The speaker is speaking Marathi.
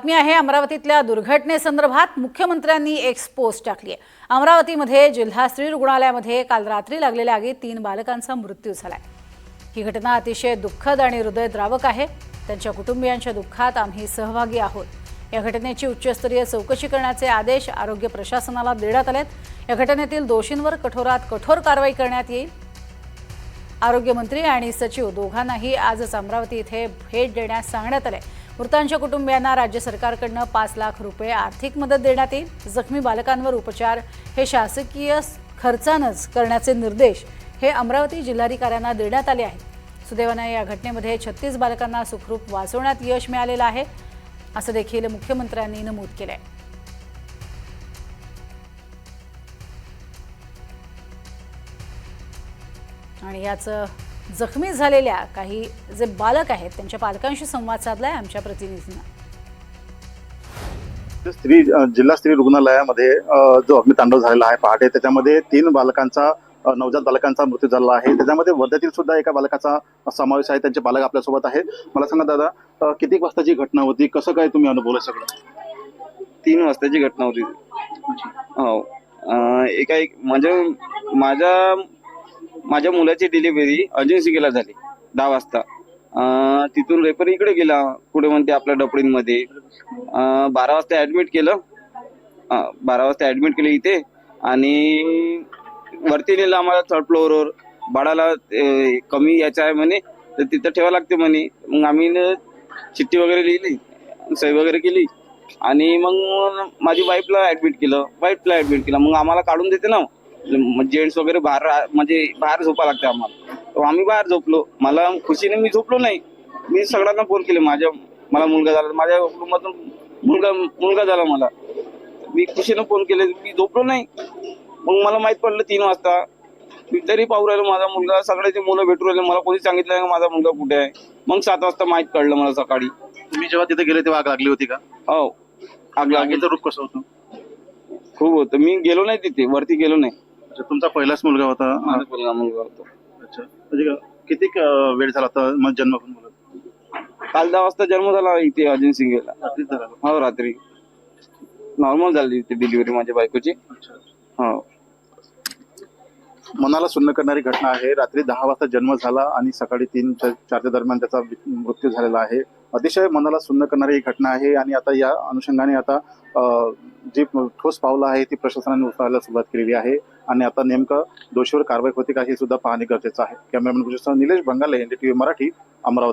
बातमी आहे अमरावतीतल्या दुर्घटनेसंदर्भात मुख्यमंत्र्यांनी एक पोस्ट टाकली आहे। अमरावतीमध्ये जिल्हा स्त्री रुग्णालयामध्ये काल रात्री लागलेल्या आगीत 3 बालकांचा मृत्यू झालाय। ही घटना अतिशय दुःखद आणि हृदयद्रावक आहे। त्यांच्या कुटुंबियांच्या दुःखात आम्ही सहभागी आहोत। या घटनेची उच्चस्तरीय चौकशी करण्याचे आदेश आरोग्य प्रशासनाला देण्यात आलेत। या घटनेतील दोषींवर कठोरात कठोर कारवाई करण्यात येईल। आरोग्यमंत्री आणि सचिव दोघांनाही आजच अमरावती येथे भेट देण्यास सांगण्यात आले। मृतांच्या कुटुंबियांना राज्य सरकारकडून 5 लाख रुपये आर्थिक मदत देण्यात येईल। जखमी बालकांवर उपचार हे शासकीय खर्चानेच करण्याचे निर्देश हे अमरावती जिल्हाधिकाऱ्यांना देण्यात आले आहेत। सुदैवाने या घटनेमध्ये 36 बालकांना सुखरूप वाचवण्यात यश मिळालेले आहे, असं देखील मुख्यमंत्र्यांनी नमूद केले। आणि याच जखमी झालेल्या काही जे बालक आहेत त्यांच्या पालकांशी संवाद साधलाय आमच्या प्रतिनिधींना। जिल्हा स्त्री रुग्णालयामध्ये जो अग्नितांडव झालेला आहे पहाटे, त्याच्यामध्ये 3 बालकांचा नवजात बालकांचा मृत्यू झाला आहे। त्याच्यामध्ये वर्ध्यातील सुद्धा एका बालकाचा समावेश आहे। त्यांचे पालक आपल्या सोबत आहे। मला सांगा दादा, किती वाजताची घटना होती, कसं काय तुम्ही अनुभवलं सगळं? 3 वाजताची घटना होती। हो, एक माझ्या मुलाची डिलिव्हरी अर्जन्सीला झाली 10 वाजता। तिथून रेफर इकडे गेला, पुढे म्हणते आपल्या डपळींमध्ये। 12 वाजता ऍडमिट केलं। 12 वाजता ऍडमिट केलं इथे, आणि वरती नेलं आम्हाला 3rd फ्लोअरवर। बाळाला कमी याचं आहे म्हणे, तर तिथं ठेवावं लागते म्हणे। मग आम्ही चिठ्ठी वगैरे लिहिली, सही वगैरे केली, आणि मग माझी वाईफला ऍडमिट केलं। मग आम्हाला काढून देते ना, जेंट्स वगैरे बाहेर झोपा लागते आम्हाला, तर आम्ही बाहेर झोपलो। मला खुशीने मी झोपलो नाही, मी सगळ्यांना फोन केले। मला मुलगा झाला, माझ्या कुटुंबातून मुलगा झाला मला, मी खुशीने फोन केले, मी झोपलो नाही। मग मला माहित पडलं 3 वाजता, मी तरी पाहू राहिलो माझा मुलगा, सगळ्याचे मुलं भेटू राहिले, मला कोणी सांगितलं नाही माझा मुलगा कुठे आहे। मग 7 वाजता माहित कळलं मला सकाळी। तुम्ही जेव्हा तिथे गेले तेव्हा आग लागली होती का? हो, आगीचं रूप कसं होतं? खूप होतं। मी गेलो नाही तिथे, वरती गेलो नाही। अच्छा, तुमचा पहिलाच मुलगा होता? माझा मुलगा होता। अच्छा, म्हणजे किती वेळ झाला होता मग जन्म होऊन? काल 10 वाजता जन्म झाला इथे अर्जन्सी गेला। रात्री झाला? हो, रात्री नॉर्मल झाली इथे डिलिव्हरी माझ्या बायकोची। हो, मनाला सुन्न करणारी घटना आहे। रात्री 10 वाजता जन्म झाला आणि सकाळी 3-4च्या दरम्यान त्याचा मृत्यू झालेला आहे। अतिशय मनाला सुन्न करणारी ही घटना आहे, आणि आता या अनुषंगाने आता जी ठोस पावलं आहे ती प्रशासनाने उचलायला सुरुवात केलेली आहे, आणि आता नेमकं दोषीवर कारवाई होते का हे सुद्धा पाहणे गरजेचं आहे। Cameraman Nilesh बंगाले, NDTV Marathi, Amravati.